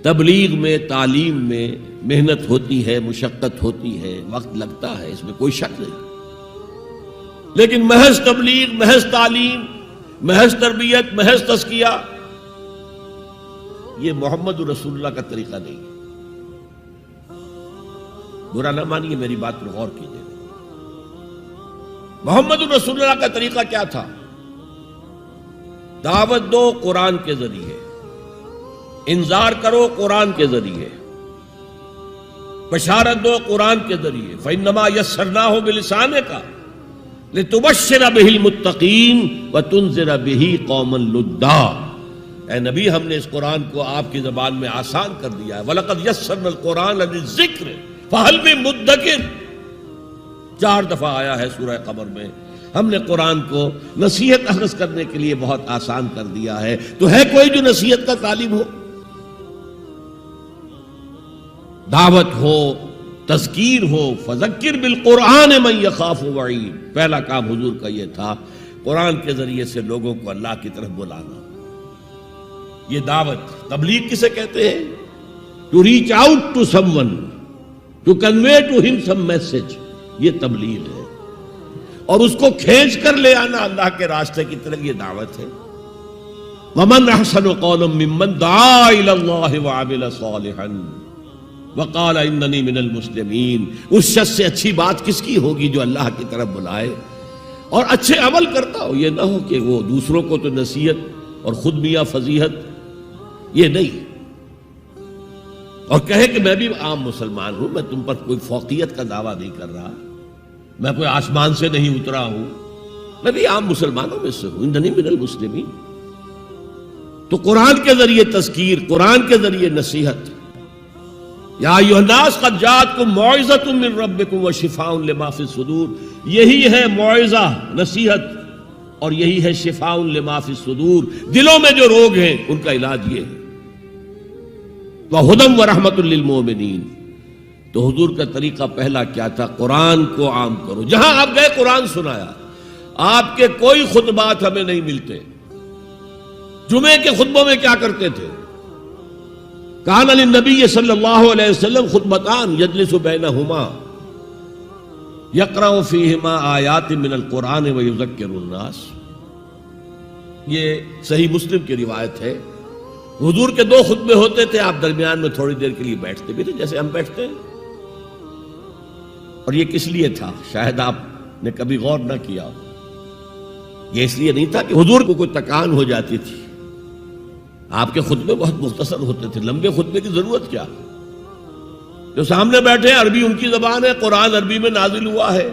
تبلیغ میں، تعلیم میں محنت ہوتی ہے، مشقت ہوتی ہے، وقت لگتا ہے، اس میں کوئی شک نہیں، لیکن محض تبلیغ، محض تعلیم، محض تربیت، محض تزکیہ، یہ محمد رسول اللہ کا طریقہ نہیں ہے۔ برا نہ مانیے، میری بات پر غور کیجیے۔ محمد رسول اللہ کا طریقہ کیا تھا؟ دعوت دو قرآن کے ذریعے، انذار کرو قرآن کے ذریعے، بشارت دو قرآن کے ذریعے۔ فَإِنَّمَا يَسَّرْنَاهُ بِلِسَانِكَ لِتُبَشِّرَ بِهِ الْمُتَّقِينَ وَتُنذِرَ بِهِ قَوْمًا لُدًّا۔ اے نبی، ہم نے اس قرآن کو آپ کی زبان میں آسان کر دیا ہے۔ وَلَقَدْ يَسَّرْنَا الْقُرْآنَ لِلذِّكْرِ فَهَلْ مِن مُدَّكِرٍ، 4 دفعہ آیا ہے سورہ قمر میں۔ ہم نے قرآن کو نصیحت اخذ کرنے کے لیے بہت آسان کر دیا ہے، تو ہے کوئی جو نصیحت کا طالب ہو؟ دعوت ہو، تذکیر ہو، فذکر بالقرآن من یخاف وعید۔ پہلا کام حضور کا یہ تھا، قرآن کے ذریعے سے لوگوں کو اللہ کی طرف بلانا۔ یہ دعوت، تبلیغ کسے کہتے ہیں؟ To reach out to someone, to convey to him some message, یہ تبلیغ ہے۔ اور اس کو کھینچ کر لے آنا اللہ کے راستے کی طرف، یہ دعوت ہے۔ وَمَنْ أَحْسَنُ قَوْلًا مِّمَّنْ دَعَا إِلَى اللَّهِ وَعَمِلَ صَالِحًا وَقَالَ إِنَّنِي مِنَ الْمُسْلِمِينَ۔ اس شخص سے اچھی بات کس کی ہوگی جو اللہ کی طرف بلائے اور اچھے عمل کرتا ہو؟ یہ نہ ہو کہ وہ دوسروں کو تو نصیحت اور خود میاں فضیحت، یہ نہیں، اور کہے کہ میں بھی عام مسلمان ہوں، میں تم پر کوئی فوقیت کا دعویٰ نہیں کر رہا، میں کوئی آسمان سے نہیں اترا ہوں، میں بھی عام مسلمانوں میں سے ہوں، اننی من المسلمین۔ تو قرآن کے ذریعے تذکیر، قرآن کے ذریعے نصیحت۔ یا ایھا الناس قد جاءتکم موعظۃ من ربکم وشفاء لما فی الصدور، یہی ہے موعظہ، نصیحت، اور یہی ہے شفاء لما فی الصدور، دلوں میں جو روگ ہیں ان کا علاج یہ ہے۔ وہدی ورحمۃ للمؤمنین۔ تو حضور کا طریقہ پہلا کیا تھا؟ قرآن کو عام کرو، جہاں آپ گئے قرآن سنایا۔ آپ کے کوئی خطبات ہمیں نہیں ملتے۔ جمعے کے خطبوں میں کیا کرتے تھے؟ کان للنبی صلی اللہ علیہ وسلم خطبتان یجلس بینہما یقرأ فیہما آیات من القرآن ویذکر الناس۔ یہ صحیح مسلم کی روایت ہے۔ حضور کے 2 خطبے ہوتے تھے، آپ درمیان میں تھوڑی دیر کے لیے بیٹھتے بھی تھے، جیسے ہم بیٹھتے ہیں۔ اور یہ کس لیے تھا؟ شاید آپ نے کبھی غور نہ کیا ہو۔ یہ اس لیے نہیں تھا کہ حضور کو کوئی تکان ہو جاتی تھی۔ آپ کے خطبے بہت مختصر ہوتے تھے، لمبے خطبے کی ضرورت کیا؟ جو سامنے بیٹھے عربی ان کی زبان ہے، قرآن عربی میں نازل ہوا ہے،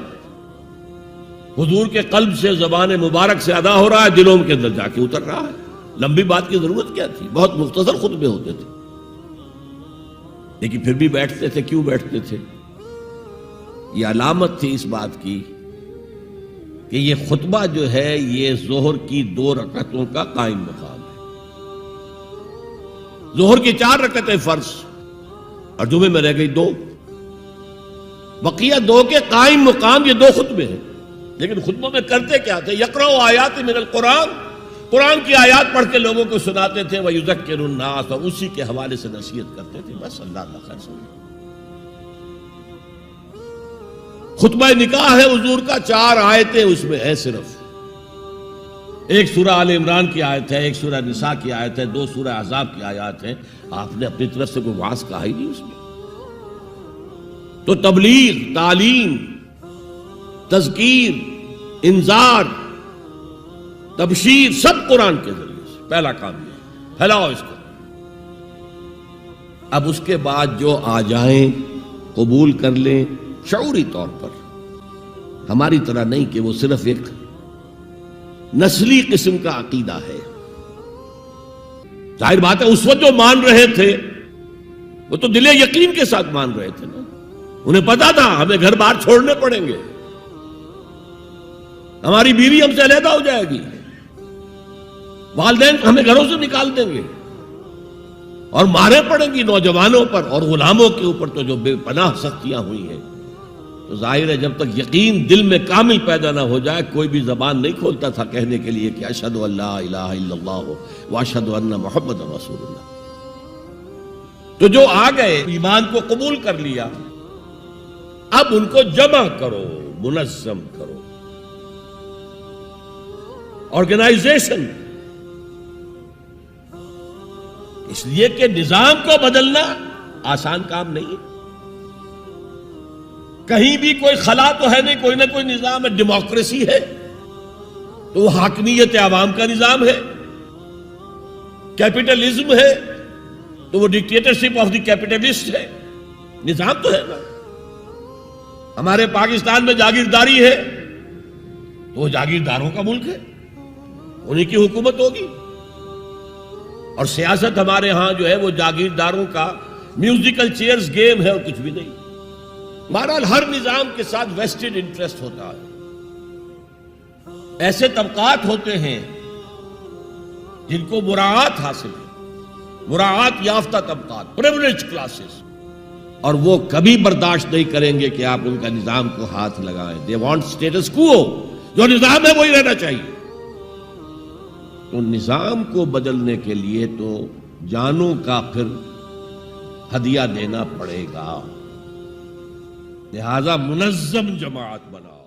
حضور کے قلب سے، زبان مبارک سے ادا ہو رہا ہے، دلوں کے اندر جا کے اتر رہا ہے۔ لمبی بات کی ضرورت کیا تھی؟ بہت مختصر خطبے ہوتے تھے، لیکن پھر بھی بیٹھتے تھے۔ کیوں بیٹھتے تھے؟ یہ علامت تھی اس بات کی کہ یہ خطبہ جو ہے یہ ظہر کی 2 رکعتوں کا قائم مقام ہے۔ ظہر کی 4 رکعتیں فرض، اور جمعے میں رہ گئی 2، بقیہ 2 کے قائم مقام یہ 2 خطبے ہیں۔ لیکن خطبوں میں کرتے کیا تھے؟ یقرأ آیات من القرآن، قرآن کی آیات پڑھ کے لوگوں کو سناتے تھے، وَيُذَكِّرُ النَّاسَ، اور اسی کے حوالے سے نصیحت کرتے تھے، بس۔ اللہ خیر سمجھے۔ خطبہ نکاح ہے حضور کا، 4 آیتیں اس میں ہے صرف۔ ایک سورہ آل عمران کی آیت ہے، ایک سورہ نساء کی آیت ہے، 2 سورہ احزاب کی آیات ہیں۔ آپ نے اپنی طرف سے کوئی وعظ کہا ہی نہیں اس میں۔ تو تبلیغ، تعلیم، تذکیر، انذار، تبشیر، سب قرآن کے ذریعے سے۔ پہلا کام یہ، پھیلاؤ اس کو۔ اب اس کے بعد جو آ جائیں قبول کر لیں شعوری طور پر، ہماری طرح نہیں کہ وہ صرف ایک نسلی قسم کا عقیدہ ہے۔ ظاہر بات ہے اس وقت جو مان رہے تھے وہ تو دل یقین کے ساتھ مان رہے تھے نا، انہیں پتا تھا ہمیں گھر بار چھوڑنے پڑیں گے، ہماری بیوی ہم سے علیحدہ ہو جائے گی، والدین ہمیں گھروں سے نکال دیں گے، اور مارے پڑیں گی نوجوانوں پر اور غلاموں کے اوپر تو جو بے پناہ سختیاں ہوئی ہیں۔ تو ظاہر ہے جب تک یقین دل میں کامل پیدا نہ ہو جائے کوئی بھی زبان نہیں کھولتا تھا کہنے کے لیے کہ اشہد ان لا الہ الا اللہ واشہد ان محمد رسول اللہ۔ تو جو آ گئے ایمان کو قبول کر لیا، اب ان کو جمع کرو، منظم کرو، آرگنائزیشن۔ اس لیے کہ نظام کو بدلنا آسان کام نہیں ہے۔ کہیں بھی کوئی خلا تو ہے نہیں، کوئی نہ کوئی نظام ہے۔ ڈیموکریسی ہے تو وہ حاکمیت عوام کا نظام ہے، کیپٹلزم ہے تو وہ ڈکٹیٹرشپ آف دی کیپٹلسٹ ہے، نظام تو ہے نا۔ ہمارے پاکستان میں جاگیرداری ہے تو وہ جاگیرداروں کا ملک ہے، انہی کی حکومت ہوگی۔ اور سیاست ہمارے ہاں جو ہے وہ جاگیرداروں کا میوزیکل چیئرز گیم ہے اور کچھ بھی نہیں۔ بہرحال ہر نظام کے ساتھ ویسٹڈ انٹرسٹ ہوتا ہے۔ ایسے طبقات ہوتے ہیں جن کو مراعات حاصل ہے، مراعات یافتہ طبقات، پریولیج کلاسز، اور وہ کبھی برداشت نہیں کریں گے کہ آپ ان کا نظام کو ہاتھ لگائیں۔ دے وانٹ اسٹیٹس کو، جو نظام ہے وہی رہنا چاہیے۔ تو نظام کو بدلنے کے لیے تو جانوں کا پھر ہدیہ دینا پڑے گا، لہذا منظم جماعت بناؤ۔